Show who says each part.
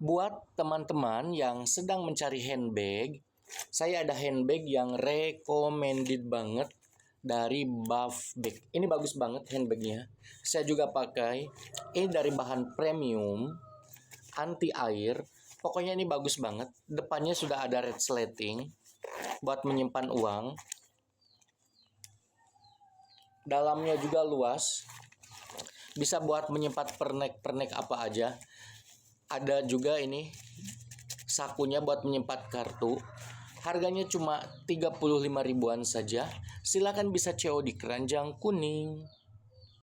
Speaker 1: Buat teman-teman yang sedang mencari handbag, saya ada handbag yang recommended banget dari Buff Bag. Ini bagus banget handbagnya. Saya juga pakai. Ini dari bahan premium, anti air. Pokoknya ini bagus banget. Depannya sudah ada red slating buat menyimpan uang. Dalamnya juga luas. Bisa buat menyimpan pernek-pernek apa aja. Ada juga ini sakunya buat menyimpan kartu. Harganya cuma 35 ribuan saja. Silakan bisa COD Keranjang Kuning.